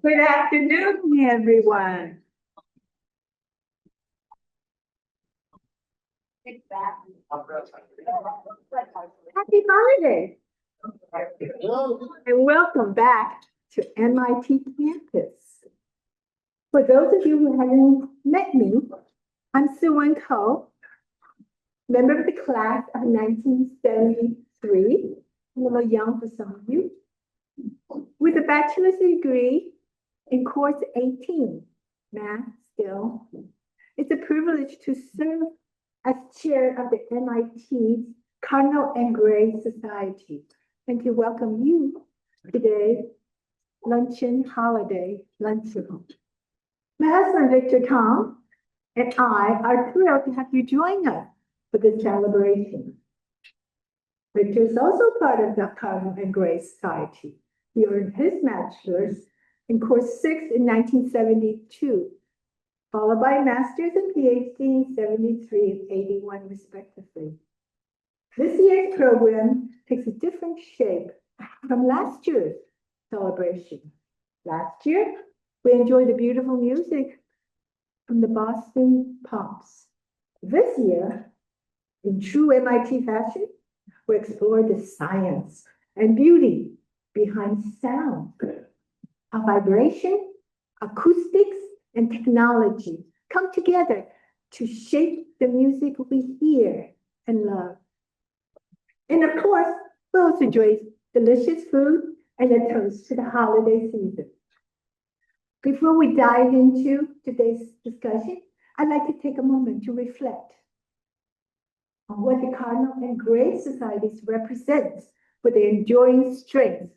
Good afternoon, everyone. Happy holidays and welcome back to MIT campus. For those of you who haven't met me, I'm Sue Ko, member of the class of 1973, a little young for some of you, with a bachelor's degree in course 18, math still. It's a privilege to serve as chair of the MIT Cardinal Gray Society and to welcome you today, Luncheon Holiday Luncheon. My husband, Victor Tom, and I are thrilled to have you join us for this celebration. Victor is also part of the Cardinal Gray Society. He earned his bachelor's in course 6 in 1972, followed by a master's and PhD in 73 and 81, respectively. This year's program takes a different shape from last year's celebration. Last year, we enjoyed the beautiful music from the Boston Pops. This year, in true MIT fashion, we explored the science and beauty behind sound, how vibration, acoustics, and technology come together to shape the music we hear and love. And of course, we also enjoy delicious food and a toast to the holiday season. Before we dive into today's discussion, I'd like to take a moment to reflect on what the Cardinal Gray Societies represents for the enduring strength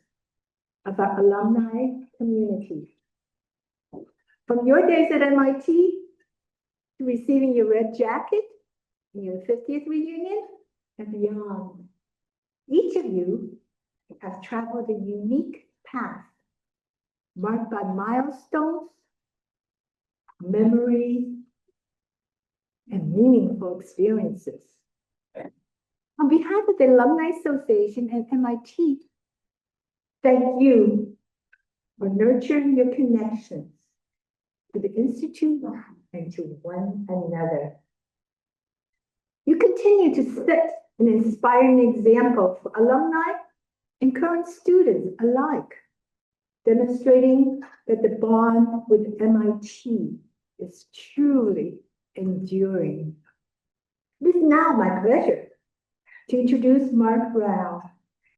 of our alumni community. From your days at MIT to receiving your red jacket in your 50th reunion and beyond, each of you has traveled a unique path marked by milestones, memories, and meaningful experiences. On behalf of the Alumni Association and MIT, thank you for nurturing your connections to the Institute and to one another. You continue to set an inspiring example for alumni and current students alike, demonstrating that the bond with MIT is truly enduring. It is now my pleasure to introduce Mark Rau,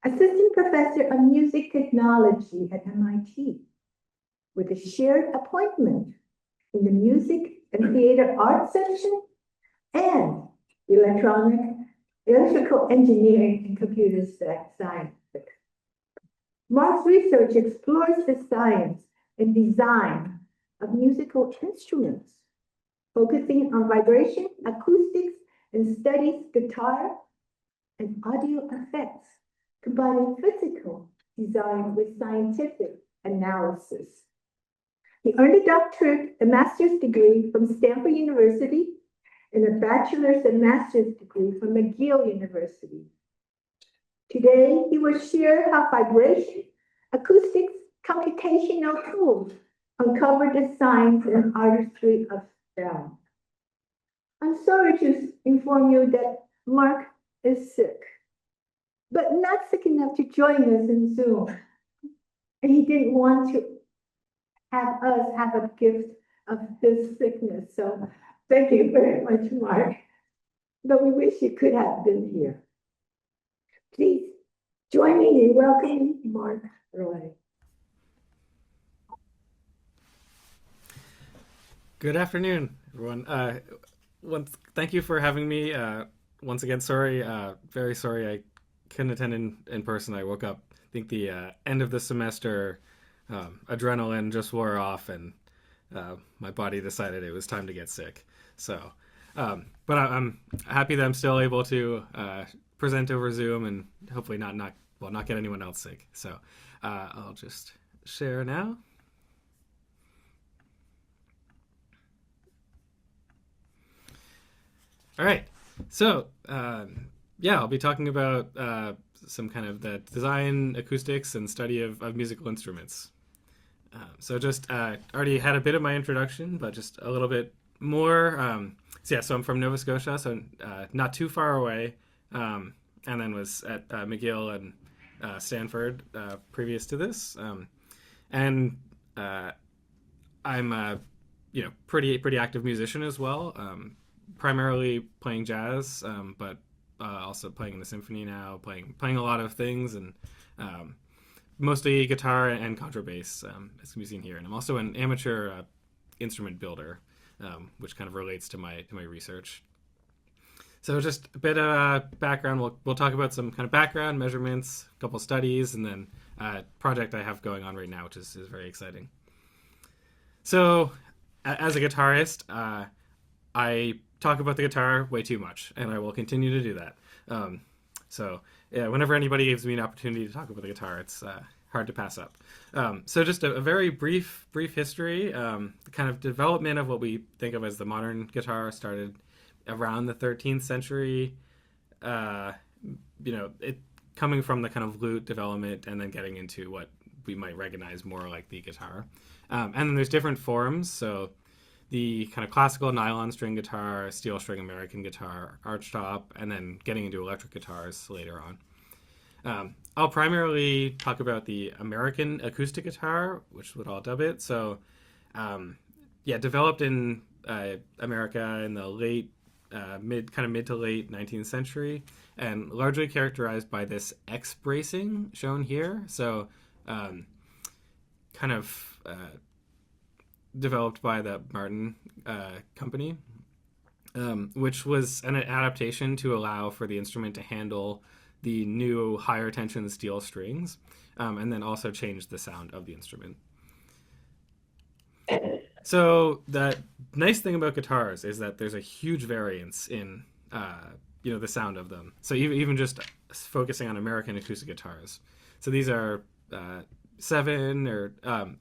Assistant Professor of Music Technology at MIT, with a shared appointment in the Music and Theater Arts section and Electrical Engineering and Computer Science. Mark's research explores the science and design of musical instruments, focusing on vibration, acoustics, and studies guitar and audio effects, combining physical design with scientific analysis. He earned a doctorate, a master's degree from Stanford University, and a bachelor's and master's degree from McGill University. Today, he will share how vibration, acoustics, computational tools uncover the science and artistry of sound. I'm sorry to inform you that Mark is sick, but not sick enough to join us in Zoom. And he didn't want to have us have a gift of his sickness. So thank you very much, Mark. But we wish you could have been here. Please join me in welcoming Mark Rau. Good afternoon, everyone. Thank you for having me. Once again, sorry, very sorry I couldn't attend in person. I woke up, I think the end of the semester, adrenaline just wore off, and my body decided it was time to get sick. So, but I'm happy that I'm still able to present over Zoom and hopefully not get anyone else sick. So, I'll just share now. All right. So, yeah, I'll be talking about some kind of the design, acoustics, and study of musical instruments. So just already had a bit of my introduction, but just a little bit more. So I'm from Nova Scotia, so not too far away, and then was at McGill and Stanford previous to this, and I'm a pretty active musician as well. Primarily playing jazz, but also playing in the symphony now, playing a lot of things, and mostly guitar and contrabass, as can be seen here. And I'm also an amateur instrument builder, which kind of relates to my research. So just a bit of background. We'll talk about some kind of background, measurements, a couple studies, and then a project I have going on right now, which is very exciting. So as a guitarist, I talk about the guitar way too much, and I will continue to do that. Whenever anybody gives me an opportunity to talk about the guitar, it's hard to pass up. So just a very brief history. The kind of development of what we think of as the modern guitar started around the 13th century. It coming from the kind of lute development and then getting into what we might recognize more like the guitar. And then there's different forms. So the kind of classical nylon string guitar, steel string American guitar, archtop, and then getting into electric guitars later on. I'll primarily talk about the American acoustic guitar, which would all dub it. So, developed in America in the late, mid to late 19th century, and largely characterized by this X bracing shown here. So, developed by the Martin company, which was an adaptation to allow for the instrument to handle the new higher tension steel strings, and then also change the sound of the instrument. So the nice thing about guitars is that there's a huge variance in the sound of them. So even just focusing on American acoustic guitars. So these are 7 or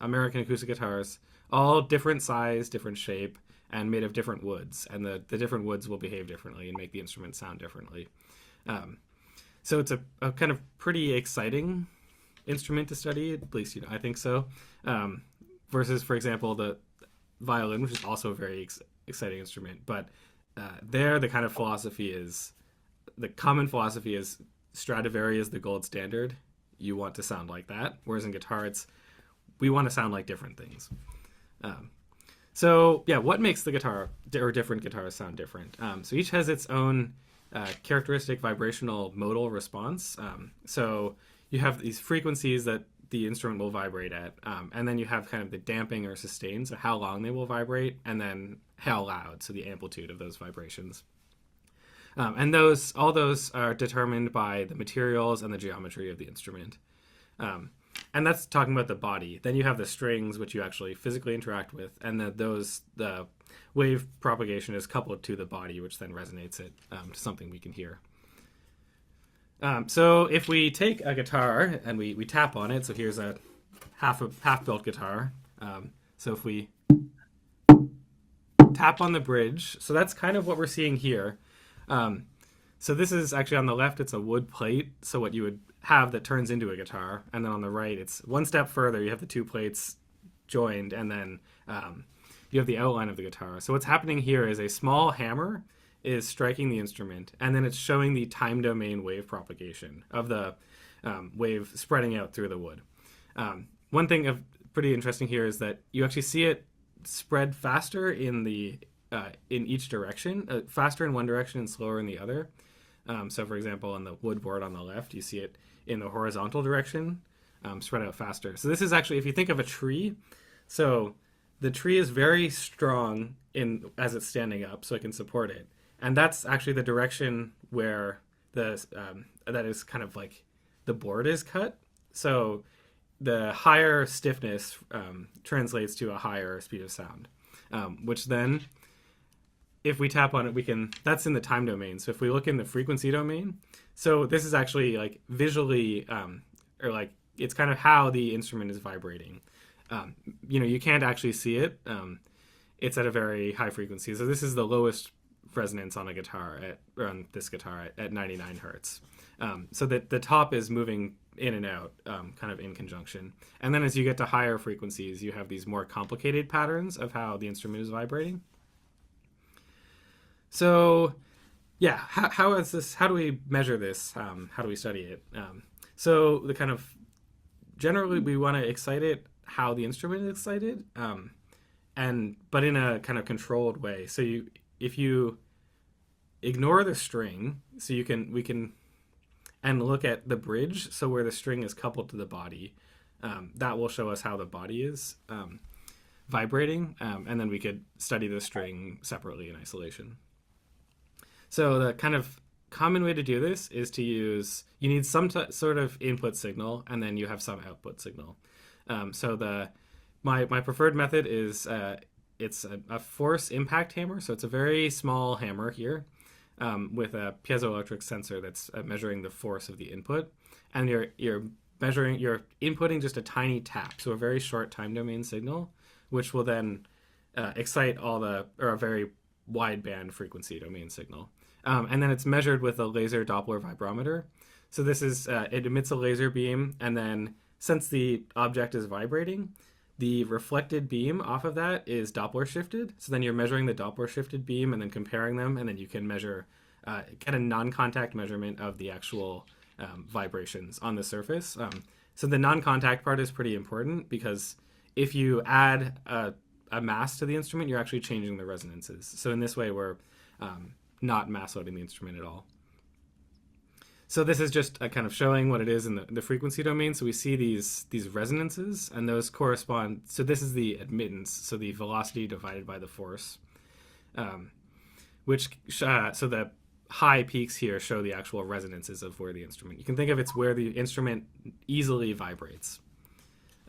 American acoustic guitars, all different size, different shape, and made of different woods. And the different woods will behave differently and make the instrument sound differently. So it's a kind of pretty exciting instrument to study, at least I think so. Versus, for example, the violin, which is also a very exciting instrument. But the kind of philosophy is, the common philosophy is Stradivari is the gold standard. You want to sound like that. Whereas in guitar, we want to sound like different things. What makes the guitar or different guitars sound different? So each has its own characteristic vibrational modal response. So you have these frequencies that the instrument will vibrate at, and then you have kind of the damping or sustain, so how long they will vibrate, and then how loud, so the amplitude of those vibrations. And all those are determined by the materials and the geometry of the instrument. And that's talking about the body. Then you have the strings, which you actually physically interact with, and the wave propagation is coupled to the body, which then resonates it to something we can hear. So if we take a guitar and we tap on it, so here's a half-built guitar. So if we tap on the bridge, so that's kind of what we're seeing here. So this is actually on the left, it's a wood plate. So what you would have that turns into a guitar. And then on the right, it's one step further. You have the two plates joined, and then you have the outline of the guitar. So what's happening here is a small hammer is striking the instrument, and then it's showing the time domain wave propagation of the wave spreading out through the wood. One thing of pretty interesting here is that you actually see it spread faster in each direction, faster in one direction and slower in the other. So for example, on the wood board on the left, you see it in the horizontal direction, spread out faster. So this is actually, if you think of a tree, so the tree is very strong as it's standing up, so it can support it. And that's actually the direction where that is kind of like the board is cut. So the higher stiffness translates to a higher speed of sound, which then, if we tap on it, that's in the time domain. So if we look in the frequency domain, so this is actually like visually, or like it's kind of how the instrument is vibrating. You can't actually see it. It's at a very high frequency. So this is the lowest resonance on a guitar on this guitar at 99 hertz. So that the top is moving in and out, kind of in conjunction. And then as you get to higher frequencies, you have these more complicated patterns of how the instrument is vibrating. So, yeah, how is this? How do we measure this? How do we study it? So the kind of generally we want to excite it how the instrument is excited, but in a kind of controlled way. So if you ignore the string, so we can and look at the bridge, so where the string is coupled to the body, that will show us how the body is vibrating, and then we could study the string separately in isolation. So the kind of common way to do this is to use, you need some sort of input signal, and then you have some output signal. So my preferred method is it's a force impact hammer, so it's a very small hammer here, with a piezoelectric sensor that's measuring the force of the input, and you're inputting just a tiny tap, so a very short time domain signal, which will then excite a very wide band frequency domain signal, and then it's measured with a laser Doppler vibrometer. So this is it emits a laser beam, and then since the object is vibrating, the reflected beam off of that is Doppler shifted. So then you're measuring the Doppler shifted beam and then comparing them, and then you can get a non-contact measurement of the actual vibrations on the surface. So the non-contact part is pretty important, because if you add a mass to the instrument, you're actually changing the resonances. So in this way, we're not mass loading the instrument at all. So this is just kind of showing what it is in the frequency domain. So we see these resonances, and those correspond. So this is the admittance, so the velocity divided by the force, so the high peaks here show the actual resonances of where the instrument. You can think of it's where the instrument easily vibrates.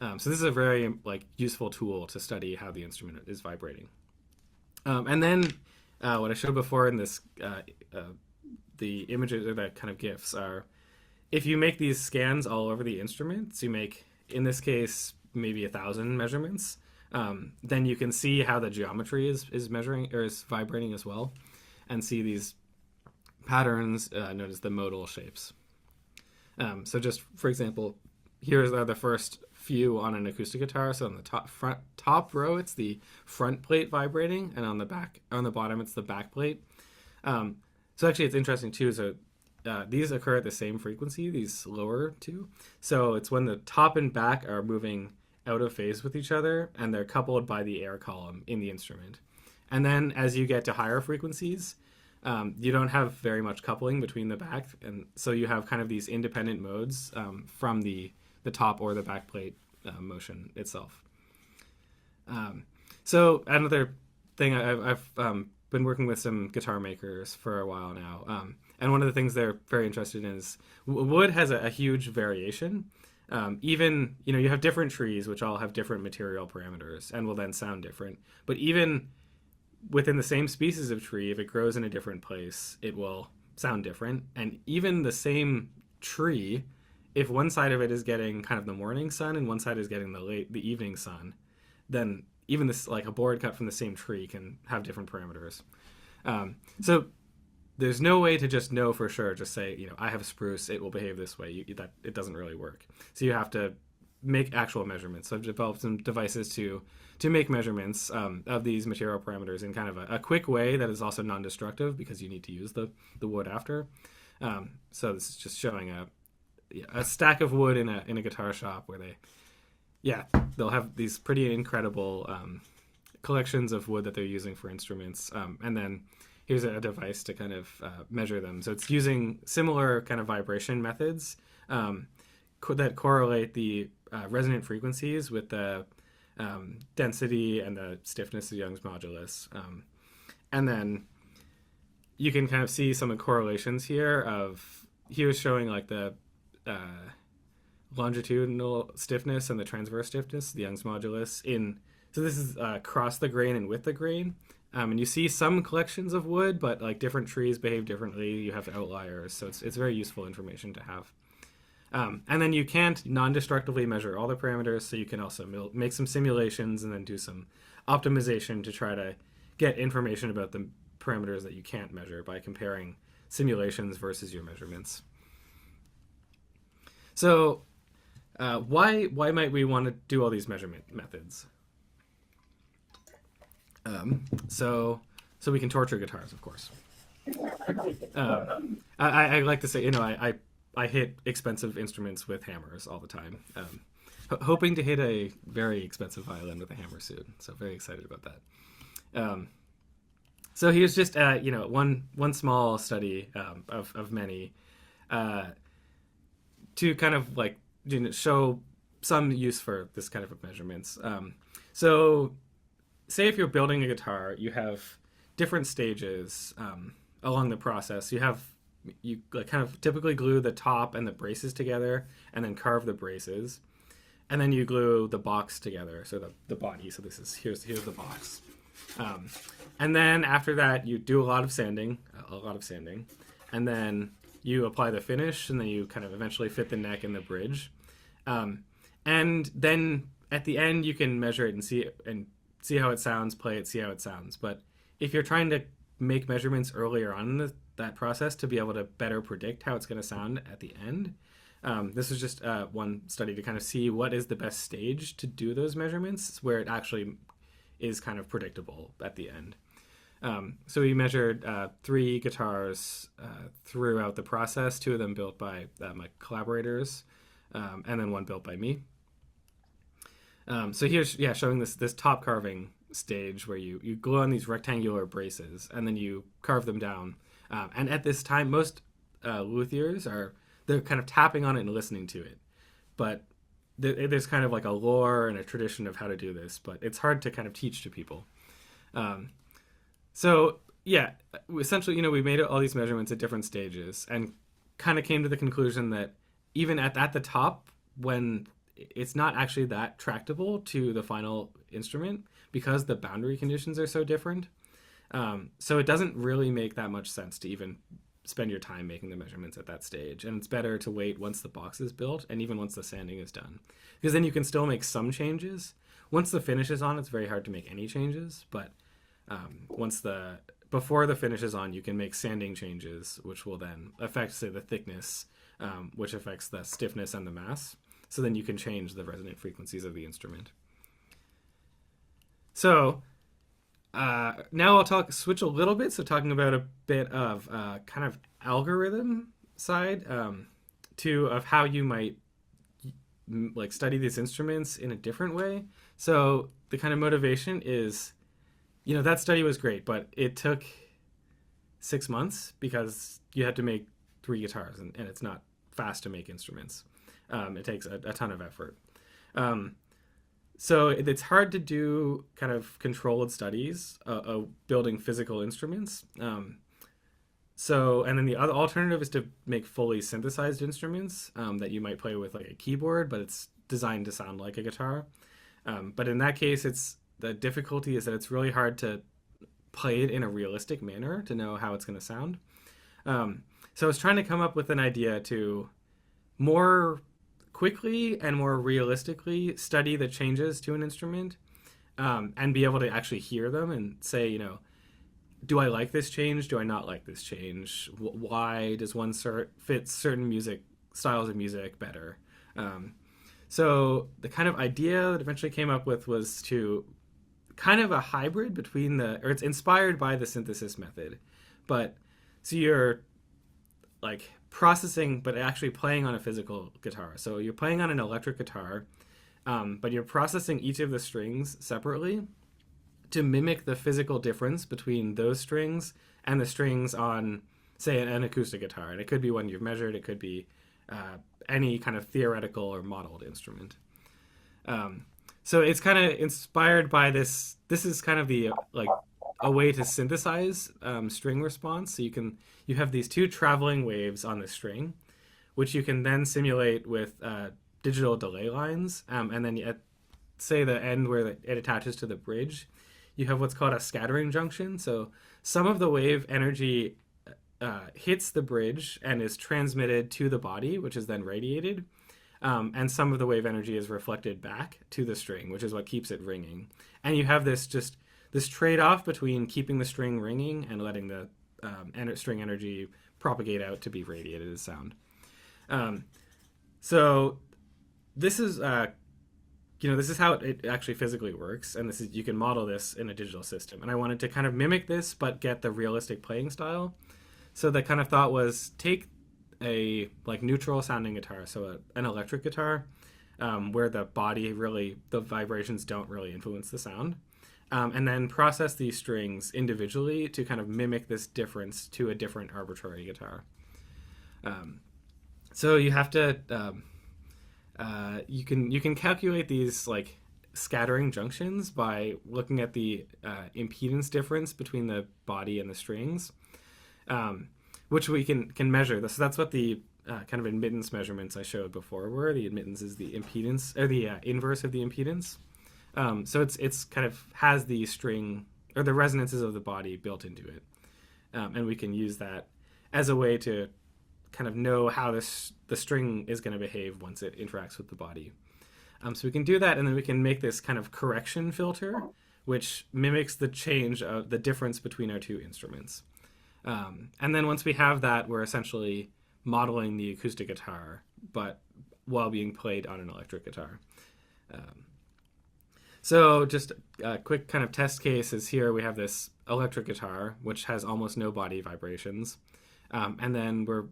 So this is a very useful tool to study how the instrument is vibrating. And then what I showed before in this. The images or the kind of GIFs are, if you make these scans all over the instrument, so you make, in this case, maybe 1,000 measurements, then you can see how the geometry is measuring or is vibrating as well, and see these patterns known as the modal shapes. So just for example, here's the first few on an acoustic guitar. So on the top row, it's the front plate vibrating, and on the bottom, it's the back plate. So actually, it's interesting too. So these occur at the same frequency, these lower two. So it's when the top and back are moving out of phase with each other, and they're coupled by the air column in the instrument. And then as you get to higher frequencies, you don't have very much coupling between the back, and so you have kind of these independent modes from the top or the back plate motion itself. So another thing I've been working with some guitar makers for a while now, and one of the things they're very interested in is wood has a huge variation. Even you have different trees which all have different material parameters and will then sound different. But even within the same species of tree, if it grows in a different place, it will sound different. And even the same tree, if one side of it is getting kind of the morning sun and one side is getting the evening sun, then even this, a board cut from the same tree, can have different parameters. So there's no way to just know for sure. Just say, I have spruce, it will behave this way. That it doesn't really work. So you have to make actual measurements. So I've developed some devices to make measurements of these material parameters in kind of a quick way that is also non-destructive, because you need to use the wood after. So this is just showing a stack of wood in a guitar shop where they'll have these pretty incredible collections of wood that they're using for instruments. And then here's a device to kind of measure them. So it's using similar kind of vibration methods that correlate the resonant frequencies with the density and the stiffness of Young's modulus. And then you can kind of see some of the correlations here he was showing the longitudinal stiffness and the transverse stiffness, the Young's modulus. So this is across the grain and with the grain. And you see some collections of wood, but different trees behave differently. You have outliers, so it's very useful information to have. And then you can't non-destructively measure all the parameters, so you can also make some simulations and then do some optimization to try to get information about the parameters that you can't measure by comparing simulations versus your measurements. So why might we want to do all these measurement methods? So we can torture guitars, of course. I like to say, I hit expensive instruments with hammers all the time, hoping to hit a very expensive violin with a hammer soon. So very excited about that. So here's just one small study of many to kind of like show some use for this kind of measurements. So say if you're building a guitar, you have different stages along the process. You kind of typically glue the top and the braces together and then carve the braces. And then you glue the box together, so the body. So here's the box. And then after that, you do a lot of sanding, and then you apply the finish, and then you kind of eventually fit the neck and the bridge. And then at the end, you can measure it and see how it sounds, play it, see how it sounds. But if you're trying to make measurements earlier on in that process to be able to better predict how it's going to sound at the end, this is just one study to kind of see what is the best stage to do those measurements where it actually is kind of predictable at the end. So we measured 3 guitars throughout the process, 2 of them built by my collaborators, and then 1 built by me. So here's showing this top carving stage where you glue on these rectangular braces and then you carve them down. And at this time, most luthiers they're kind of tapping on it and listening to it. But there's kind of like a lore and a tradition of how to do this, but it's hard to kind of teach to people. So yeah, essentially, we made all these measurements at different stages and kind of came to the conclusion that even at the top, when it's not actually that tractable to the final instrument because the boundary conditions are so different. So it doesn't really make that much sense to even spend your time making the measurements at that stage. And it's better to wait once the box is built and even once the sanding is done. Because then you can still make some changes. Once the finish is on, it's very hard to make any changes. But before the finish is on, you can make sanding changes, which will then affect, say, the thickness, which affects the stiffness and the mass. So then you can change the resonant frequencies of the instrument. So now I'll switch a little bit. So talking about a bit of kind of algorithm side of how you might like study these instruments in a different way. So the kind of motivation is, that study was great, but it took 6 months because you had to make 3 guitars and it's not fast to make instruments. It takes a ton of effort. So it's hard to do kind of controlled studies of building physical instruments. And then the other alternative is to make fully synthesized instruments that you might play with like a keyboard, but it's designed to sound like a guitar. But in that case, the difficulty is that it's really hard to play it in a realistic manner to know how it's going to sound. So I was trying to come up with an idea to more quickly and more realistically study the changes to an instrument and be able to actually hear them and say, do I like this change? Do I not like this change? Why does one fit certain music styles of music better? So the kind of idea that eventually came up with was to kind of a hybrid between it's inspired by the synthesis method, but so you're like processing, but actually playing on a physical guitar. So you're playing on an electric guitar, but you're processing each of the strings separately to mimic the physical difference between those strings and the strings on, say, an acoustic guitar. And it could be one you've measured. It could be any kind of theoretical or modeled instrument. So it's kind of inspired by this. This is kind of the a way to synthesize string response. So you have these 2 traveling waves on the string, which you can then simulate with digital delay lines. And then at, say, the end where it attaches to the bridge, you have what's called a scattering junction. So some of the wave energy hits the bridge and is transmitted to the body, which is then radiated. And some of the wave energy is reflected back to the string, which is what keeps it ringing. And you have this trade-off between keeping the string ringing and letting the string energy propagate out to be radiated as sound. So this is this is how it actually physically works, and this is you can model this in a digital system. And I wanted to kind of mimic this, but get the realistic playing style. So the kind of thought was take a like neutral sounding guitar, so an electric guitar, where the vibrations don't really influence the sound, and then process these strings individually to kind of mimic this difference to a different arbitrary guitar. So you have to you can calculate these like scattering junctions by looking at the impedance difference between the body and the strings, which we can measure. So that's what the kind of admittance measurements I showed before were. The admittance is the impedance, or the inverse of the impedance. So it's kind of has the string or the resonances of the body built into it, and we can use that as a way to kind of know how the string is going to behave once it interacts with the body. So we can do that, and then we can make this kind of correction filter, which mimics the change of the difference between our two instruments. And then once we have that, we're essentially modeling the acoustic guitar, but while being played on an electric guitar. So just a quick kind of test case is here we have this electric guitar, which has almost no body vibrations. And then we're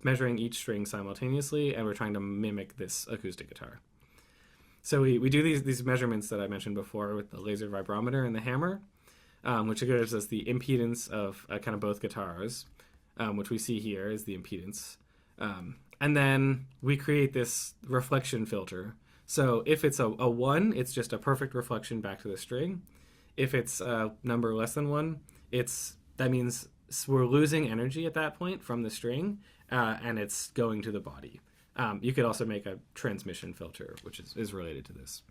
measuring each string simultaneously, and we're trying to mimic this acoustic guitar. So we do these measurements that I mentioned before with the laser vibrometer and the hammer, which gives us the impedance of kind of both guitars, which we see here is the impedance. And then we create this reflection filter. So if it's a 1, it's just a perfect reflection back to the string. If it's a number less than 1, that means we're losing energy at that point from the string, and it's going to the body. You could also make a transmission filter, which is related to this.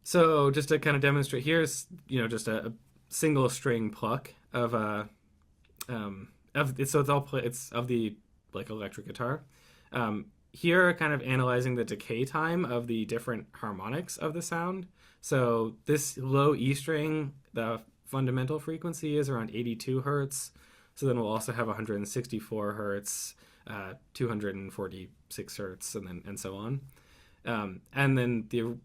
So just to kind of demonstrate, here's just a single string pluck of it's of the like electric guitar. Here, kind of analyzing the decay time of the different harmonics of the sound. So this low E string, the fundamental frequency is around 82 hertz. So then we'll also have 164 hertz, 246 hertz, and so on. And then the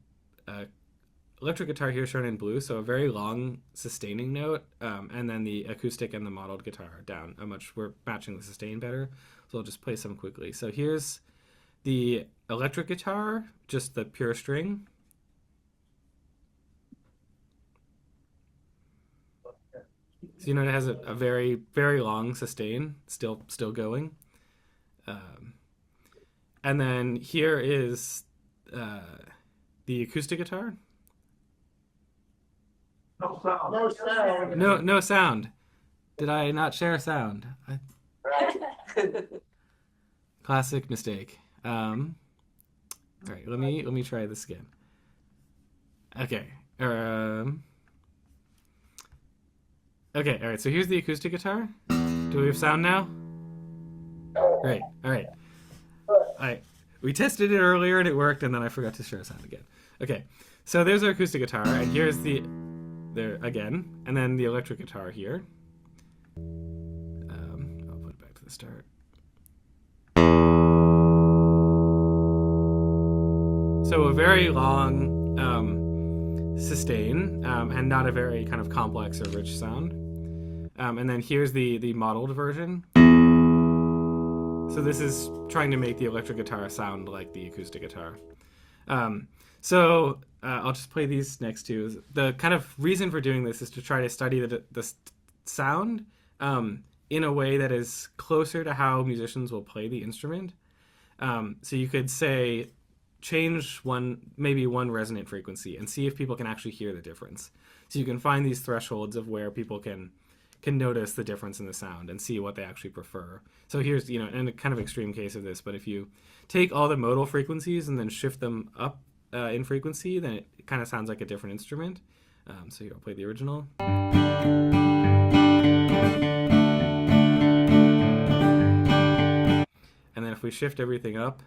electric guitar here shown in blue, so a very long sustaining note, and then the acoustic and the modeled guitar down we're matching the sustain better. So I'll just play some quickly. So here's the electric guitar, just the pure string. So it has a very, very long sustain, still going. And then here is the acoustic guitar. No sound. No sound. No sound. Did I not share sound? Classic mistake. All right, let me try this again. Okay. Okay, all right, so here's the acoustic guitar. Do we have sound now? Great, all right. We tested it earlier and it worked, and then I forgot to share sound again. Okay, so there's our acoustic guitar, and here's there again, and then the electric guitar here. I'll put it back to the start. So a very long sustain, and not a very kind of complex or rich sound. And then here's the modeled version. So this is trying to make the electric guitar sound like the acoustic guitar. So I'll just play these next two. The kind of reason for doing this is to try to study the sound in a way that is closer to how musicians will play the instrument. So you could say, change maybe one resonant frequency and see if people can actually hear the difference. So you can find these thresholds of where people can notice the difference in the sound and see what they actually prefer. So here's, in a kind of extreme case of this, but if you take all the modal frequencies and then shift them up in frequency, then it kind of sounds like a different instrument. So here, I'll play the original. And then if we shift everything up,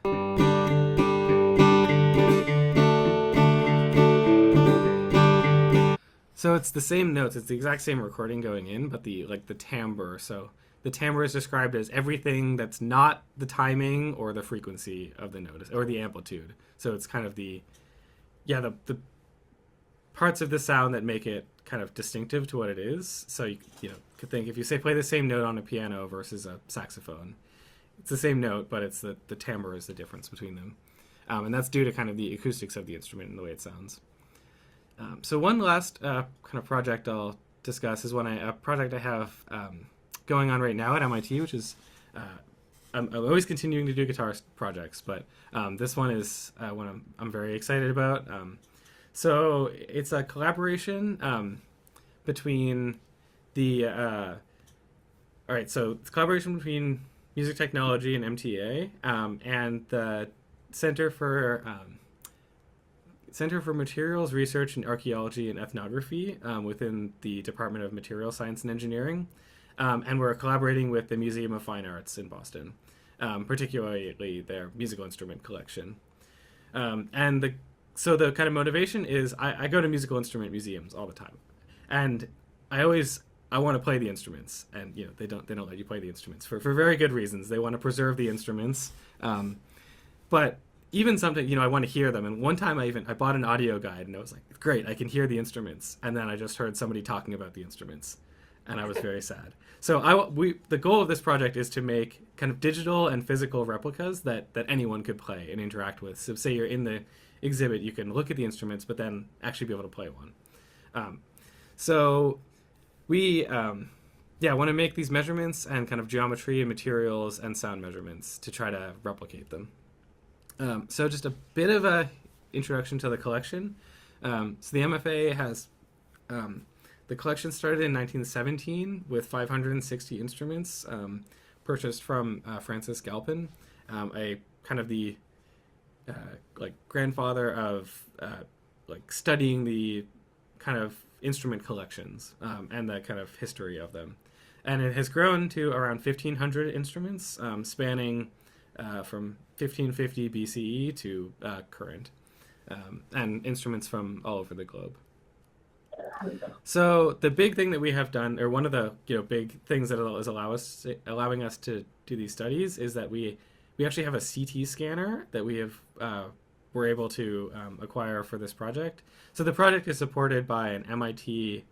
so it's the same notes, it's the exact same recording going in, but the timbre, so the timbre is described as everything that's not the timing or the frequency of the note or the amplitude. So it's kind of the parts of the sound that make it kind of distinctive to what it is. So you could think if you say play the same note on a piano versus a saxophone, it's the same note, but it's the timbre is the difference between them. And that's due to kind of the acoustics of the instrument and the way it sounds. So one last kind of project I'll discuss is a project I have going on right now at MIT, which is I'm always continuing to do guitar projects, but this one is one I'm very excited about. So it's a collaboration between it's collaboration between music technology and MTA and the Center for Materials Research and Archaeology and Ethnography within the Department of Material Science and Engineering. And we're collaborating with the Museum of Fine Arts in Boston, particularly their musical instrument collection. So the kind of motivation is I go to musical instrument museums all the time, and I want to play the instruments, and they don't let you play the instruments for very good reasons. They want to preserve the instruments, but even something I want to hear them. And one time I bought an audio guide, and I was like, great, I can hear the instruments, and then I just heard somebody talking about the instruments, and I was very sad. So the goal of this project is to make kind of digital and physical replicas that anyone could play and interact with. So say you're in the exhibit, you can look at the instruments, but then actually be able to play one. So we want to make these measurements and kind of geometry and materials and sound measurements to try to replicate them. So just a bit of a introduction to the collection. So the MFA has the collection started in 1917 with 560 instruments purchased from Francis Galpin, a kind of the grandfather of studying the kind of instrument collections and the kind of history of them. And it has grown to around 1,500 instruments spanning from 1550 BCE to current, and instruments from all over the globe. So the big thing that we have done, or one of the big things that is allowing us to do these studies, is that we actually have a CT scanner that we're able to acquire for this project. So the project is supported by an MIT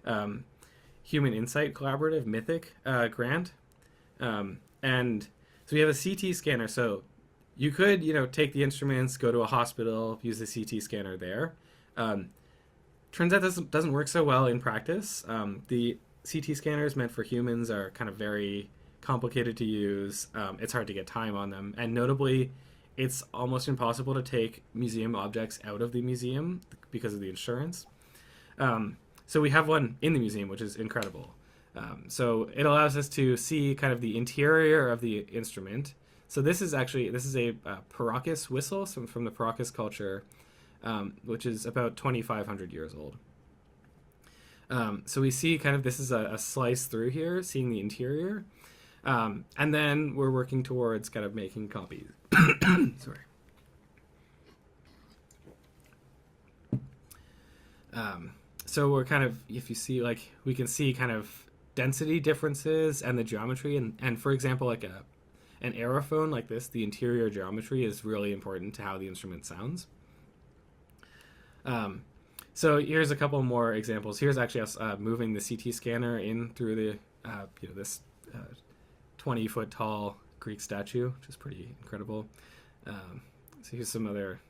Human Insight Collaborative Mythic grant, and so we have a CT scanner. So you could take the instruments, go to a hospital, use the CT scanner there. Turns out this doesn't work so well in practice. The CT scanners meant for humans are kind of very complicated to use. It's hard to get time on them. And notably, it's almost impossible to take museum objects out of the museum because of the insurance. So we have one in the museum, which is incredible. So it allows us to see kind of the interior of the instrument. So this is a Paracas whistle from the Paracas culture, which is about 2,500 years old. So we see kind of this is a slice through here, seeing the interior. And then we're working towards kind of making copies. Sorry. So we're kind of, if you see, we can see kind of density differences and the geometry. And for example, an aerophone like this, the interior geometry is really important to how the instrument sounds. So here's a couple more examples. Here's actually us moving the CT scanner in through the this 20-foot tall Greek statue, which is pretty incredible. So here's some other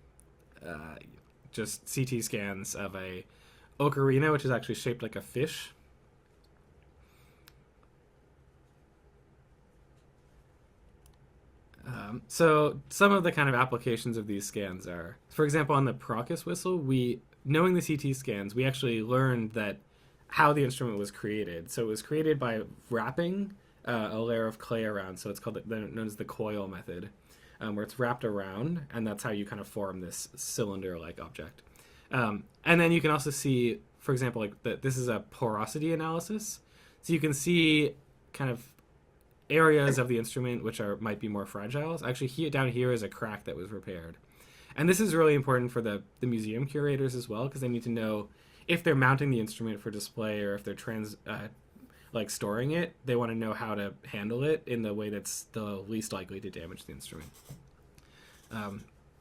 just CT scans of a ocarina, which is actually shaped like a fish. So some of the kind of applications of these scans are, for example, on the Paracas whistle, knowing the CT scans, we actually learned that how the instrument was created. So it was created by wrapping a layer of clay around. So it's known as the coil method, where it's wrapped around, and that's how you kind of form this cylinder-like object. And then you can also see, for example, this is a porosity analysis. So you can see kind of areas of the instrument which might be more fragile. Actually, down here is a crack that was repaired. And this is really important for the museum curators as well, because they need to know if they're mounting the instrument for display or if they're like storing it, they want to know how to handle it in the way that's the least likely to damage the instrument.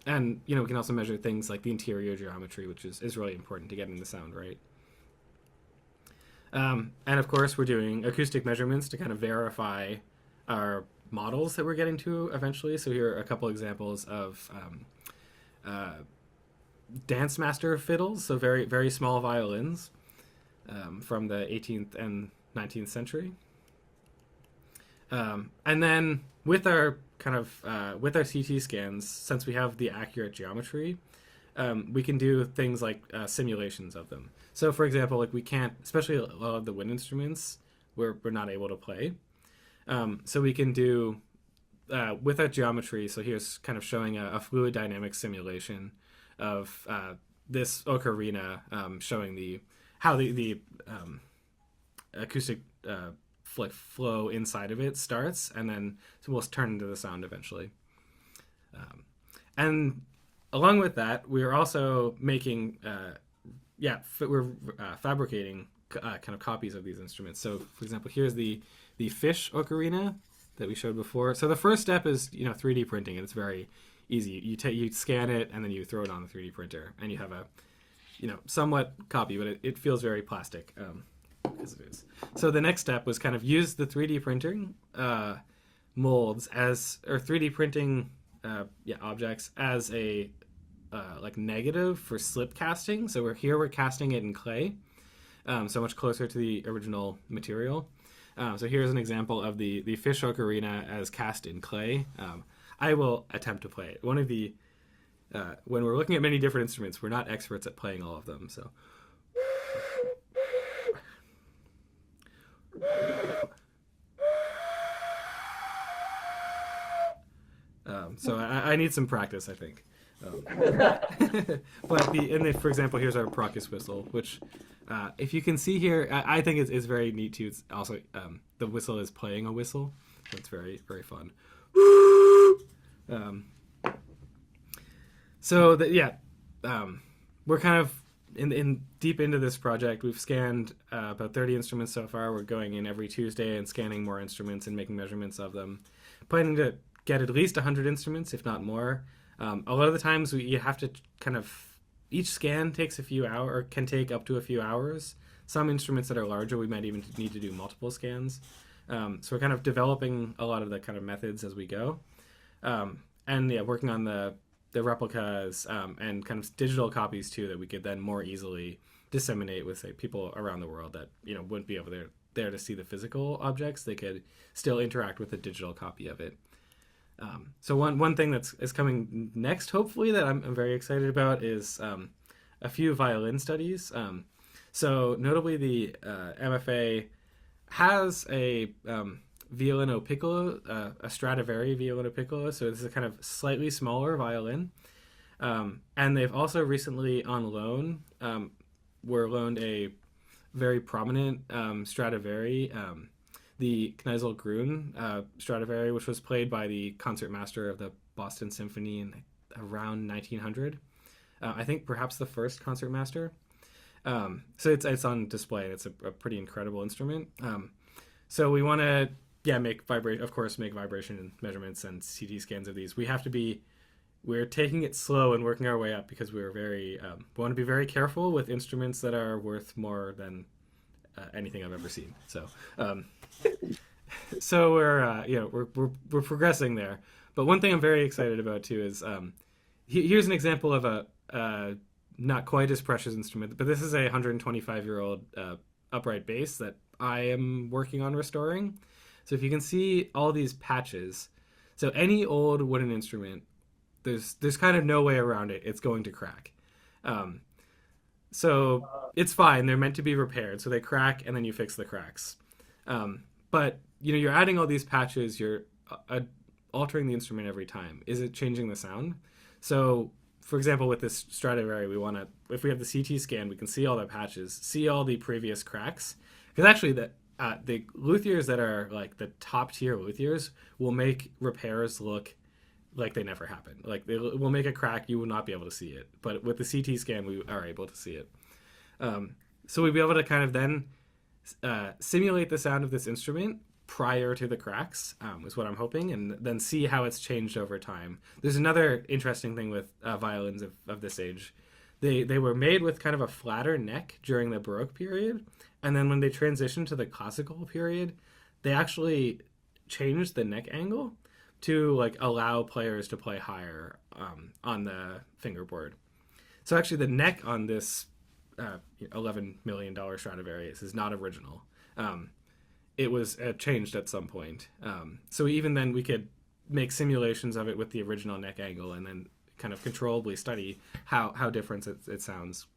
And we can also measure things like the interior geometry, which is really important to getting the sound right. And of course, we're doing acoustic measurements to kind of verify our models that we're getting to eventually. So here are a couple examples of dance master fiddles, so very, very small violins from the 18th and 19th century. And then with our with our CT scans, since we have the accurate geometry, we can do things like simulations of them. So for example, like we can't, especially a lot of the wind instruments, we're not able to play. So we can do with our geometry. So here's kind of showing a fluid dynamics simulation of this ocarina, showing how the acoustic flow inside of it starts, and then we'll turn into the sound eventually. And along with that, we're also making, we're fabricating kind of copies of these instruments. So, for example, here's the fish ocarina that we showed before. So the first step is 3D printing, and it's very easy. You scan it, and then you throw it on the 3D printer, and you have a somewhat copy, but it feels very plastic. Because it is. So the next step was kind of use the 3D printing molds or 3D printing objects as a like negative for slip casting. So we're casting it in clay, so much closer to the original material. So here's an example of the fish ocarina as cast in clay. I will attempt to play it. One of the when we're looking at many different instruments, we're not experts at playing all of them. So. So I need some practice, I think. But for example, here's our Procus whistle, which, if you can see here, I think is very neat too. It's also the whistle is playing a whistle, so it's very, very fun. We're kind of in deep into this project. We've scanned about 30 instruments so far. We're going in every Tuesday and scanning more instruments and making measurements of them. Planning to get at least 100 instruments, if not more. A lot of the times you have to each scan takes a few hours, or can take up to a few hours. Some instruments that are larger, we might even need to do multiple scans. So we're kind of developing a lot of the kind of methods as we go. Working on the replicas and kind of digital copies too, that we could then more easily disseminate with, say, people around the world that wouldn't be able there to see the physical objects. They could still interact with a digital copy of it. So one thing is coming next, hopefully, that I'm very excited about is a few violin studies. So notably, the MFA has a violino piccolo, a Stradivari violino piccolo. So this is a kind of slightly smaller violin. And they've also recently on loan, were loaned a very prominent Stradivari, the Kneisel Grün Stradivari, which was played by the concertmaster of the Boston Symphony in around 1900. I think perhaps the first concertmaster. So it's on display. It's a pretty incredible instrument. So we want to make vibration measurements and CT scans of these. We're taking it slow and working our way up because we want to be very careful with instruments that are worth more than anything I've ever seen. So we're progressing there. But one thing I'm very excited about too is here's an example of a not quite as precious instrument, but this is a 125-year-old upright bass that I am working on restoring. So if you can see all these patches, so any old wooden instrument, there's kind of no way around it. It's going to crack. So it's fine. They're meant to be repaired. So they crack and then you fix the cracks. But you're adding all these patches. You're altering the instrument every time. Is it changing the sound? So for example, with this Stradivari, if we have the CT scan, we can see all the patches, see all the previous cracks. Because actually the luthiers that are like the top tier luthiers will make repairs look like they never happened. Like they will make a crack, you will not be able to see it. But with the CT scan, we are able to see it. So we'd be able to kind of then simulate the sound of this instrument prior to the cracks, is what I'm hoping, and then see how it's changed over time. There's another interesting thing with violins of this age. They were made with kind of a flatter neck during the Baroque period, and then when they transitioned to the classical period, they actually changed the neck angle to like allow players to play higher on the fingerboard. So actually, the neck on this $11 million Stradivarius is not original. It was changed at some point. So even then, we could make simulations of it with the original neck angle, and then kind of controllably study how different it sounds.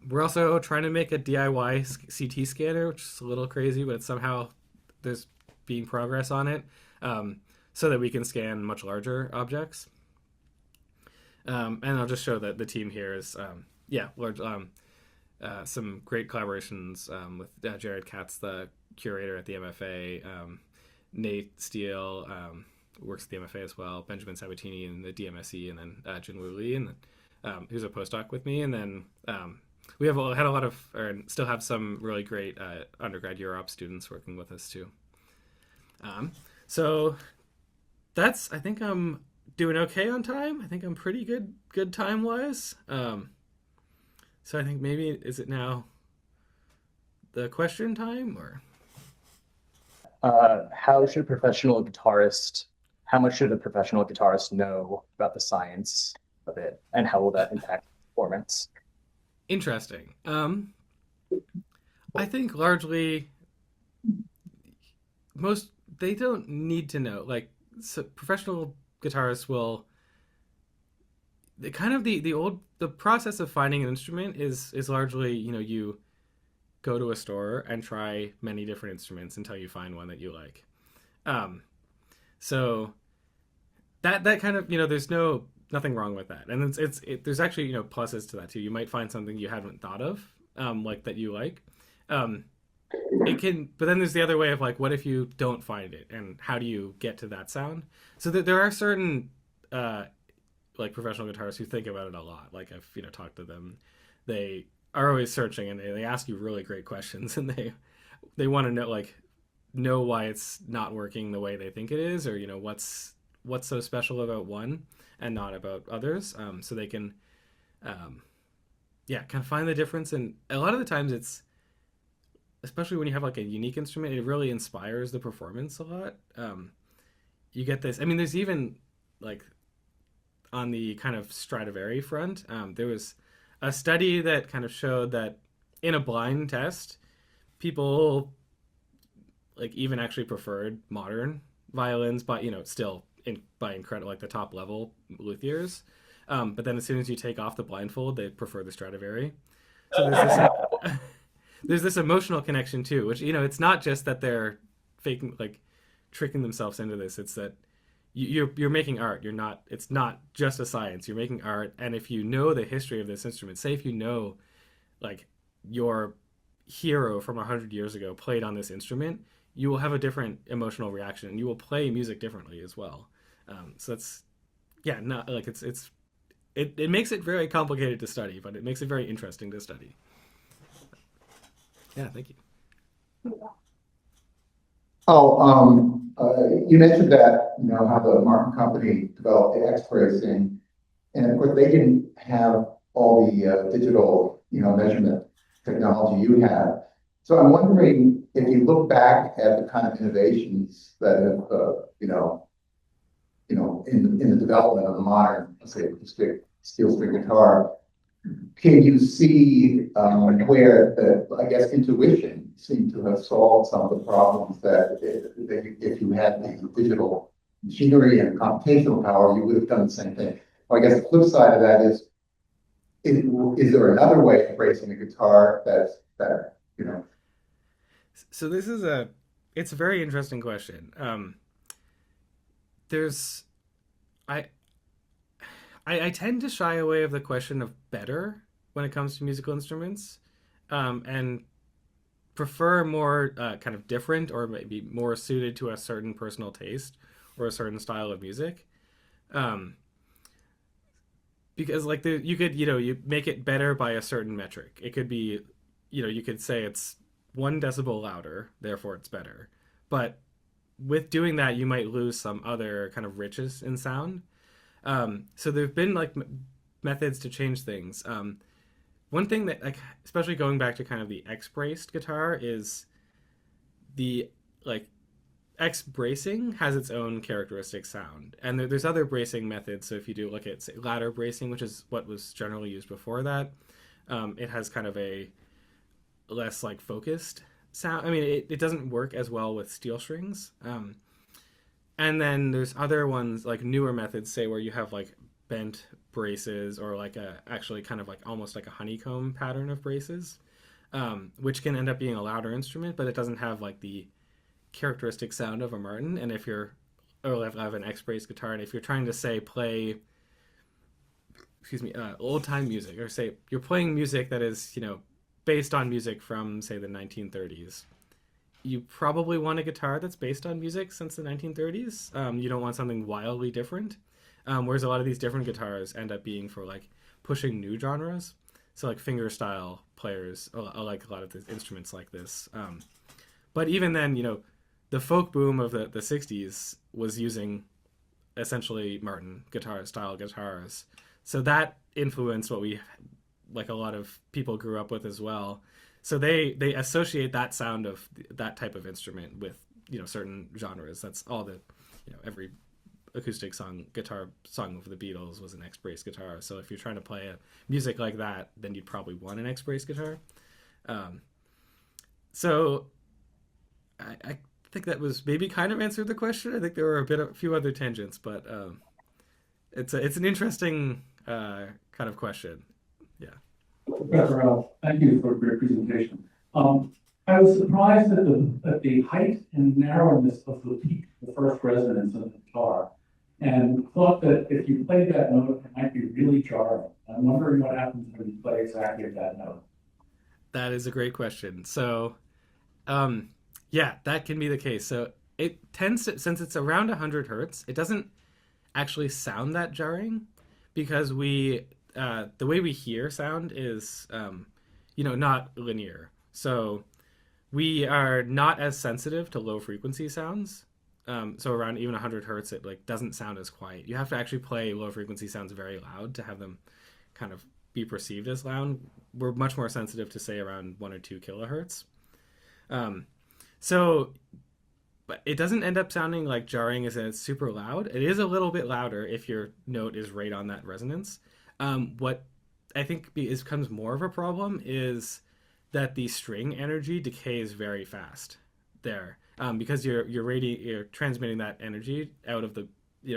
We're also trying to make a DIY CT scanner, which is a little crazy, but somehow there's being progress on it, so that we can scan much larger objects. And I'll just show that the team here is, large, some great collaborations with Jared Katz, the curator at the MFA, Nate Steele works at the MFA as well, Benjamin Sabatini in the DMSE, and then Jinwoo Lee, and who's a postdoc with me. And then we had a lot of, or still have some really great undergrad Europe students working with us too. So that's, I think I'm doing okay on time. I think I'm pretty good time wise. So I think maybe, is it now the question time, or? How much should a professional guitarist know about the science of it, and how will that impact performance? Interesting. I think largely they don't need to know. Like, so professional guitarists will. The process of finding an instrument is largely, you go to a store and try many different instruments until you find one that you like. So that kind of, there's nothing wrong with that. And there's actually, pluses to that too. You might find something you haven't thought of, like that you like. But then there's the other way of like, what if you don't find it, and how do you get to that sound? So there are certain, like professional guitarists who think about it a lot. Like I've, talked to them, they are always searching, and they ask you really great questions, and they want to know why it's not working the way they think it is, or what's so special about one and not about others, so they can kind of find the difference. And a lot of the times it's, especially when you have like a unique instrument, it really inspires the performance a lot. You get this, there's even like on the kind of Stradivari front, there was a study that kind of showed that in a blind test, people like even actually preferred modern violins, but still by incredible, like the top level luthiers. But then as soon as you take off the blindfold, they prefer the Stradivari. So there's this emotional connection too, which it's not just that they're faking, like tricking themselves into this. It's that you're making art. It's not just a science. You're making art, and if you know the history of this instrument, say if you know, like, your hero from 100 years ago played on this instrument, you will have a different emotional reaction, and you will play music differently as well. So that's, not like it makes it very complicated to study, but it makes it very interesting to study. Yeah, thank you. You mentioned that, how the Martin Company developed the X-tracing, and of course they didn't have all the digital, measurement technology you have. So I'm wondering if you look back at the kind of innovations that have, in the development of the modern, let's say, acoustic steel string guitar, can you see where I guess intuition seemed to have solved some of the problems that if you had the digital machinery and computational power, you would have done the same thing? Well, I guess the flip side of that is there another way of phrasing a guitar that's better? So this is it's a very interesting question. I tend to shy away of the question of better when it comes to musical instruments, and prefer more kind of different, or maybe more suited to a certain personal taste or a certain style of music. Because like you could, you make it better by a certain metric. It could be you could say it's 1 decibel louder, therefore it's better. But with doing that, you might lose some other kind of riches in sound. So there've been like methods to change things. One thing that, like, especially going back to kind of the X-braced guitar, is the like X bracing has its own characteristic sound, and there's other bracing methods. So if you do look at, say, ladder bracing, which is what was generally used before that, it has kind of a less like focused sound. I mean, it doesn't work as well with steel strings. And then there's other ones, like newer methods, say, where you have like bent braces, or like actually kind of like almost like a honeycomb pattern of braces, which can end up being a louder instrument, but it doesn't have like the characteristic sound of a Martin. And if you're, or have an X-braced guitar, and if you're trying to, say, play, old time music, or say you're playing music that is, based on music from, say, the 1930s, you probably want a guitar that's based on music since the 1930s. You don't want something wildly different. Whereas a lot of these different guitars end up being for like pushing new genres. So like fingerstyle players, I like a lot of the instruments like this. But even then, the folk boom of the 60s was using essentially Martin style guitars. So that influenced what we, like, a lot of people grew up with as well. So they associate that sound of that type of instrument with, certain genres. That's all the, every acoustic guitar song of the Beatles was an X-braced guitar. So if you're trying to play a music like that, then you'd probably want an X-braced guitar. So I think that was maybe kind of answered the question. I think there were a few other tangents, but it's an interesting kind of question. Yeah. Professor Rau, thank you for your presentation. I was surprised at the height and narrowness of the peak, the first resonance of the guitar, and thought that if you played that note, it might be really jarring. I'm wondering what happens when you play exactly at that note. That is a great question. So, yeah, that can be the case. So it tends to, since it's around 100 hertz, it doesn't actually sound that jarring, because the way we hear sound is, not linear. So we are not as sensitive to low frequency sounds. So around even 100 hertz, it like doesn't sound as quiet. You have to actually play low frequency sounds very loud to have them kind of be perceived as loud. We're much more sensitive to, say, around 1 or 2 kilohertz. But it doesn't end up sounding like jarring as in it's super loud. It is a little bit louder if your note is right on that resonance. What I think becomes more of a problem is that the string energy decays very fast there, because you're transmitting that energy out of the,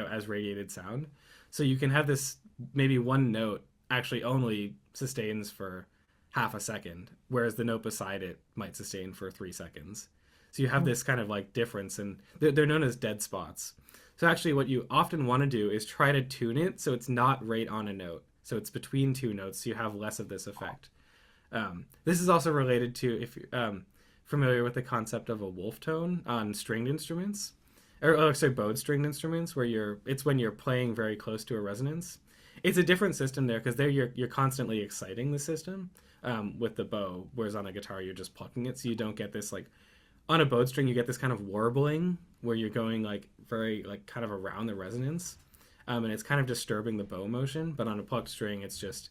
as radiated sound. So you can have this, maybe one note actually only sustains for half a second, whereas the note beside it might sustain for 3 seconds. So you have this kind of like difference, and they're known as dead spots. So actually what you often want to do is try to tune it so it's not right on a note. So it's between two notes, so you have less of this effect. This is also related to, if you're familiar with the concept of a wolf tone on stringed instruments, bowed stringed instruments, where it's when you're playing very close to a resonance. It's a different system there, because there you're constantly exciting the system with the bow, whereas on a guitar you're just plucking it, so you don't get this, like, on a bowed string you get this kind of warbling where you're going like very like kind of around the resonance, and it's kind of disturbing the bow motion. But on a plucked string, it's just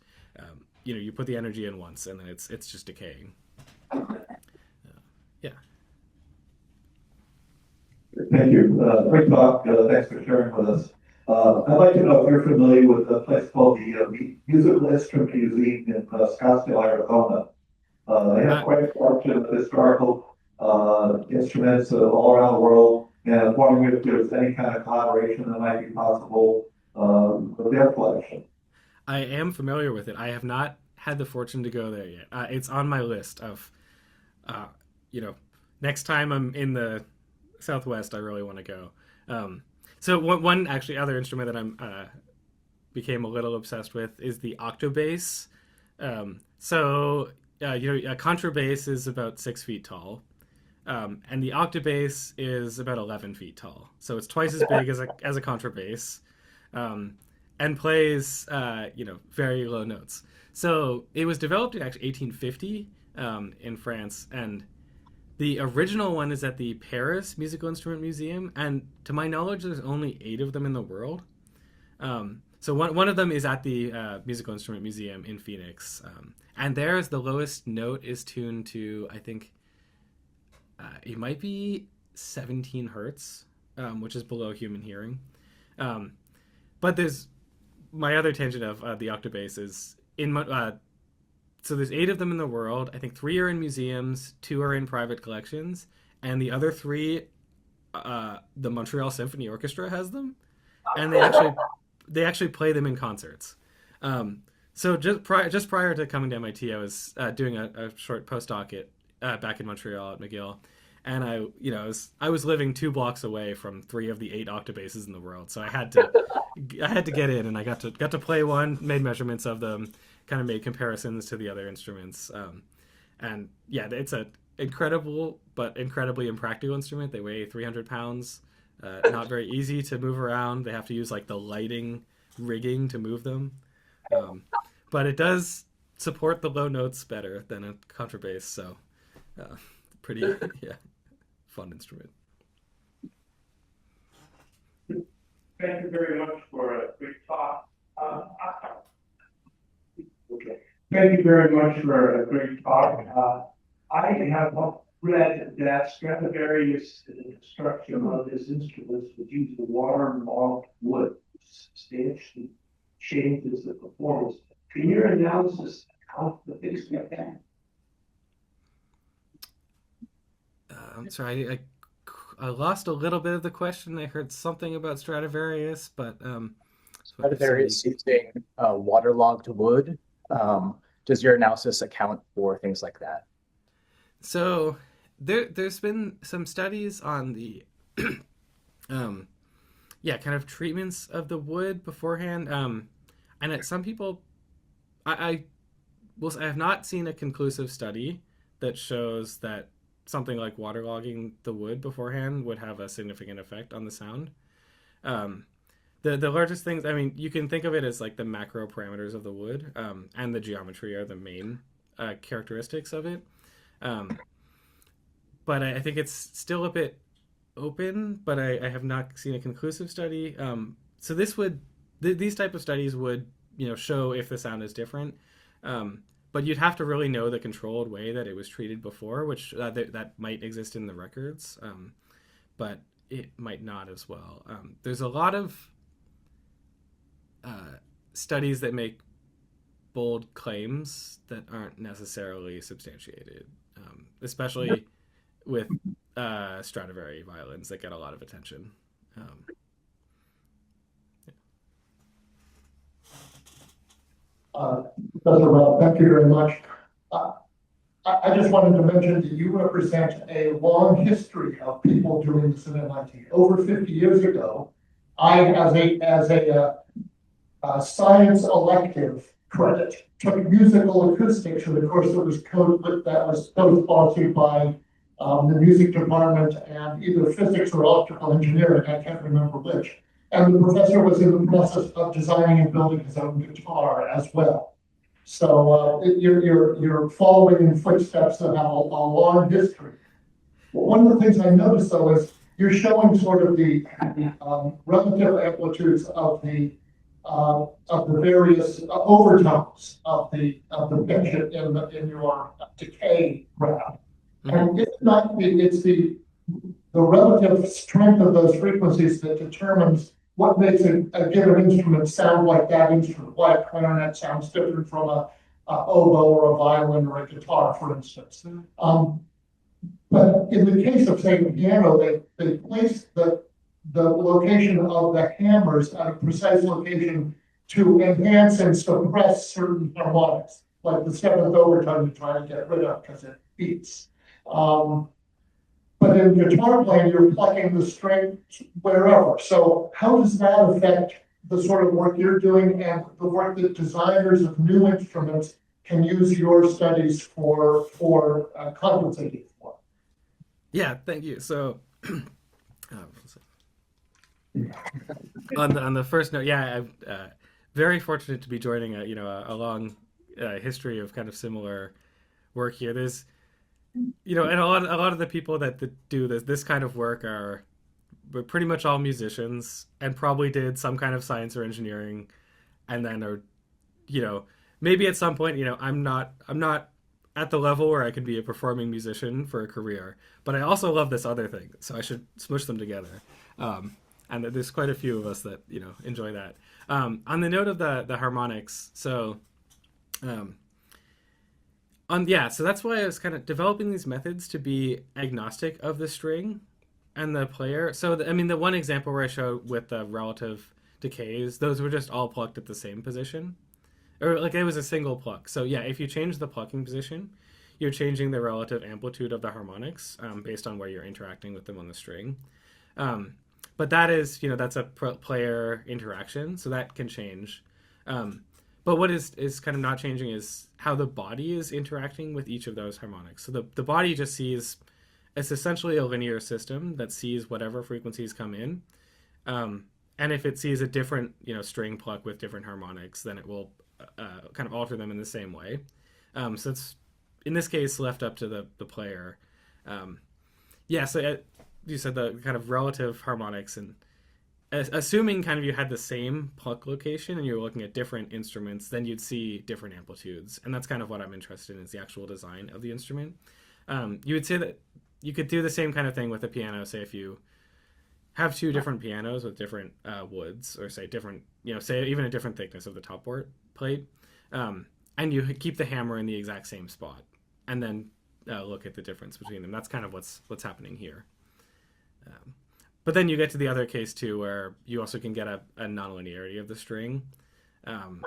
you put the energy in once, and then it's just decaying. Yeah. Thank you. Great talk. Thanks for sharing with us. I'd like to know if you're familiar with a place called the Musical Instrument Museum in Scottsdale, Arizona. They have quite a collection of historical instruments all around the world, and I'm wondering if there's any kind of collaboration that might be possible with their collection. I am familiar with it. I have not had the fortune to go there yet. It's on my list of, next time I'm in the Southwest, I really want to go. So one actually other instrument that I'm became a little obsessed with is the octobass. A contrabass is about 6 feet tall. And the octobass is about 11 feet tall. So it's twice as big as a contrabass. and plays very low notes. So it was developed in actually 1850 in France, and the original one is at the Paris Musical Instrument Museum, and to my knowledge, there's only 8 of them in the world. So one of them is at the Musical Instrument Museum in Phoenix, and there's the lowest note is tuned to, I think, it might be 17 hertz, which is below human hearing. But there's my other tangent of the octabass is so there's 8 of them in the world. I think 3 are in museums, 2 are in private collections, and the other 3, the Montreal Symphony Orchestra has them, and they actually play them in concerts. So just prior to coming to MIT, I was doing a short postdoc back in Montreal at McGill, and I was living 2 blocks away from 3 of the 8 octabasses in the world, so I had to get in, and I got to play one, made measurements of them, kind of made comparisons to the other instruments, and yeah, it's an incredible but incredibly impractical instrument. They weigh 300 pounds, not very easy to move around. They have to use like the lighting rigging to move them, but it does support the low notes better than a contrabass, so pretty fun instrument. Thank you very much for a great talk. Thank you very much for a great talk. I have read that Stradivarius' construction of his instruments was using waterlogged wood, which substantially changes the performance. Can your analysis account for things like that? I'm sorry, I lost a little bit of the question. I heard something about Stradivarius, but Stradivarius using waterlogged wood. Does your analysis account for things like that? So there's been some studies on the kind of treatments of the wood beforehand, and some people, I have not seen a conclusive study that shows that something like waterlogging the wood beforehand would have a significant effect on the sound. The largest things, I mean, you can think of it as like the macro parameters of the wood, and the geometry are the main characteristics of it. But I think it's still a bit open, but I have not seen a conclusive study. So these type of studies would, show if the sound is different. But you'd have to really know the controlled way that it was treated before, which that might exist in the records, but it might not as well. There's a lot of studies that make bold claims that aren't necessarily substantiated, especially with Stradivari violins that get a lot of attention. Professor Rau, thank you very much. I just wanted to mention that you represent a long history of people doing this at MIT. Over 50 years ago, I, as a science elective credit, took musical acoustics in the course that was co-sponsored by the music department and either physics or electrical engineering, I can't remember which. And the professor was in the process of designing and building his own guitar as well. So you're following in footsteps that have a long history. One of the things I noticed though is you're showing sort of the relative amplitudes of the various overtones of the pitch in your decay graph. Mm-hmm. And it's the relative strength of those frequencies that determines what makes a given instrument sound like that instrument, why a clarinet sounds different from a oboe or a violin or a guitar, for instance. But in the case of, say, the piano, they place the location of the hammers at a precise location to enhance and suppress certain harmonics, like the 7th overtone you try to get rid of because it beats. But in guitar playing, you're plucking the string wherever. So how does that affect the sort of work you're doing and the work that designers of new instruments can use your studies for compensating for? Yeah, thank you. So on the first note, very fortunate to be joining a long history of kind of similar work here. There's and a lot of the people that do this kind of work are pretty much all musicians and probably did some kind of science or engineering, and then are maybe at some point I'm not at the level where I could be a performing musician for a career, but I also love this other thing, so I should smush them together. And there's quite a few of us that enjoy that. On the note of the harmonics, so so that's why I was kind of developing these methods to be agnostic of the string and the player. So the one example where I showed with the relative decays, those were just all plucked at the same position, or like it was a single pluck. So yeah, if you change the plucking position, you're changing the relative amplitude of the harmonics based on where you're interacting with them on the string. But that is, that's a player interaction, so that can change. But what is kind of not changing is how the body is interacting with each of those harmonics. So the body just sees, it's essentially a linear system that sees whatever frequencies come in. And if it sees a different, string pluck with different harmonics, then it will kind of alter them in the same way. So it's, in this case, left up to the player. So you said the kind of relative harmonics, and assuming kind of you had the same pluck location and you were looking at different instruments, then you'd see different amplitudes. And that's kind of what I'm interested in, is the actual design of the instrument. You would say that you could do the same kind of thing with a piano. Say if you have two different pianos with different woods, or say different, say even a different thickness of the top plate, and you keep the hammer in the exact same spot, and then look at the difference between them. That's kind of what's happening here. But then you get to the other case too, where you also can get a nonlinearity of the string,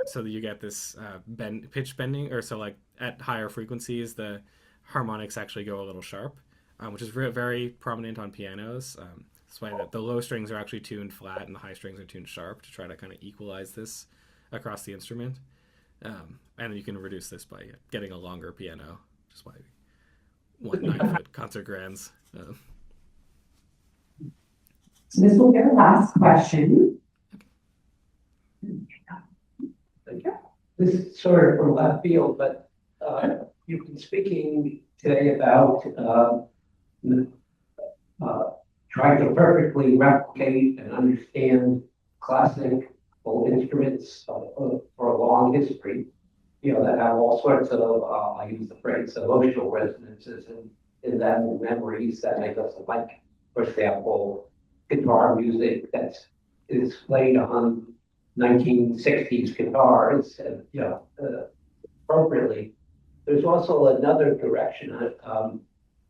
so that you get this pitch bending, or so like at higher frequencies the harmonics actually go a little sharp, which is very prominent on pianos. That's why the low strings are actually tuned flat and the high strings are tuned sharp, to try to kind of equalize this across the instrument. And you can reduce this by getting a longer piano, which is why we want 9-foot concert grands. So this will be our last question. This is sort of from left field, but you've been speaking today about trying to perfectly replicate and understand classical instruments for a long history, that have all sorts of, I use the phrase, emotional resonances in them, memories that make us like, for example, guitar music that is played on 1960s guitars, appropriately. There's also another direction,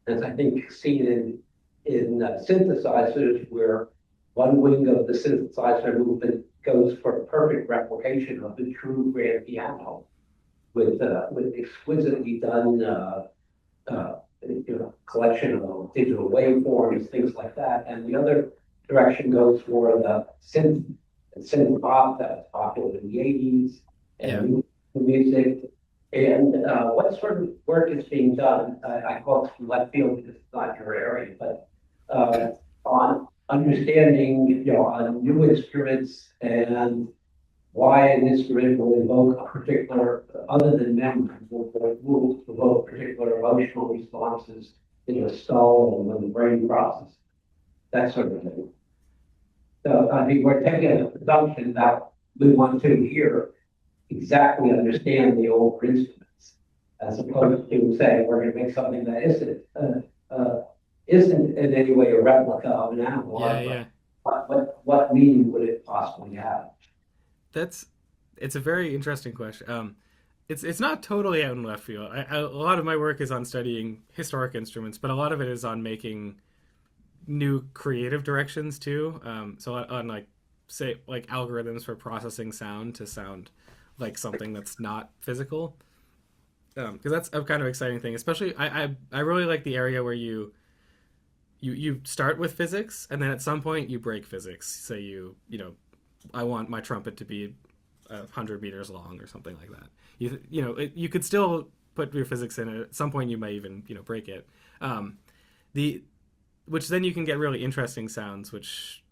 as I think seen in synthesizers, where one wing of the synthesizer movement goes for perfect replication of the true grand piano, with exquisitely done collection of digital waveforms, things like that. And the other direction goes for the synth pop that's popular in the 80s and music. And what sort of work is being done? I call it from left field because it's not your area, but on understanding, on new instruments and why an instrument will evoke a particular, other than memory, will evoke particular emotional responses in the skull and when the brain processes, that sort of thing. So I think we're taking a presumption that we want to hear exactly understand the old instruments, as opposed to saying we're going to make something that isn't in any way a replica of an analog. What meaning would it possibly have? It's a very interesting question. It's not totally out in left field. A lot of my work is on studying historic instruments, but a lot of it is on making new creative directions too. So on like algorithms for processing sound to sound like something that's not physical. Because that's a kind of exciting thing. Especially, I really like the area where you start with physics and then at some point you break physics. Say I want my trumpet to be 100 meters long or something like that. You could still put your physics in it. At some point you may even break it. Which then you can get really interesting sounds. Which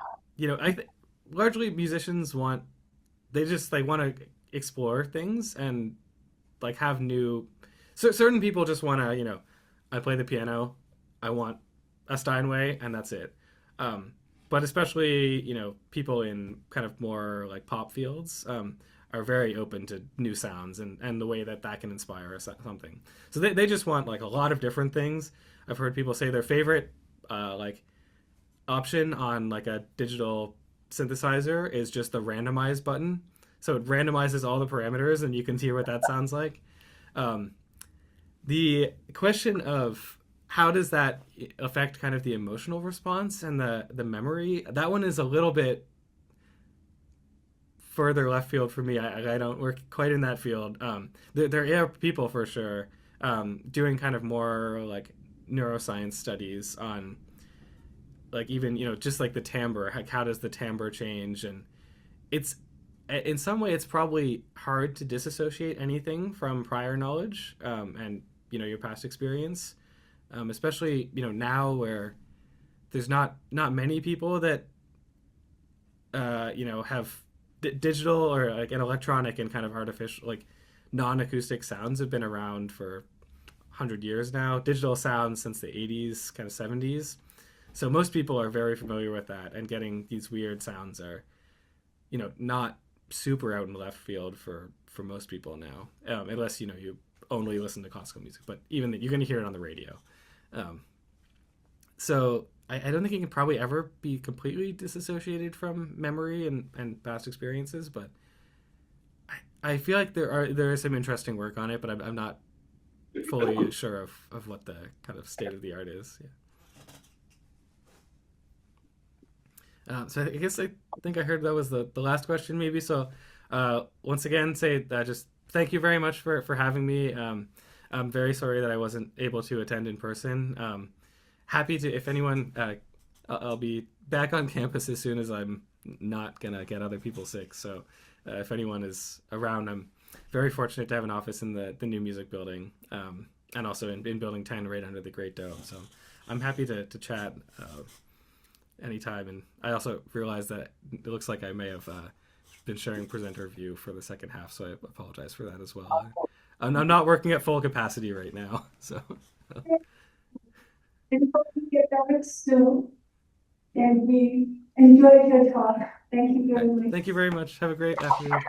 largely musicians want they just like want to explore things and like have new. Certain people just want to, I play the piano, I want a Steinway, and that's it. But especially, people in kind of more like pop fields are very open to new sounds and the way that can inspire something. So they just want like a lot of different things. I've heard people say their favorite like option on like a digital synthesizer is just the randomize button. So it randomizes all the parameters and you can hear what that sounds like. The question of how does that affect kind of the emotional response and the memory, that one is a little bit further left field for me. I don't work quite in that field. There are people for sure doing kind of more like neuroscience studies on like even, just like the timbre, like how does the timbre change? And it's, in some way, it's probably hard to disassociate anything from prior knowledge and, your past experience, especially, now where there's not many people that, have digital or like an electronic and kind of artificial, like non-acoustic sounds have been around for 100 years now. Digital sounds since the 80s, kind of 70s. So most people are very familiar with that, and getting these weird sounds are, not super out in left field for most people now, unless, you only listen to classical music, but even that you're going to hear it on the radio. So I don't think it can probably ever be completely disassociated from memory and past experiences, but I feel like there is some interesting work on it, but I'm not fully sure of what the kind of state of the art is. Yeah. So I guess I think I heard that was the last question maybe. So once again, just thank you very much for having me. I'm very sorry that I wasn't able to attend in person. Happy to, if anyone, I'll be back on campus as soon as I'm not going to get other people sick. So if anyone is around, I'm very fortunate to have an office in the new music building and also in building 10 right under the Great Dome. So I'm happy to chat anytime. And I also realized that it looks like I may have been sharing presenter view for the second half, so I apologize for that as well. I'm not working at full capacity right now, so. And hope you get better soon. And we enjoyed your talk. Thank you very much. Thank you very much. Have a great afternoon.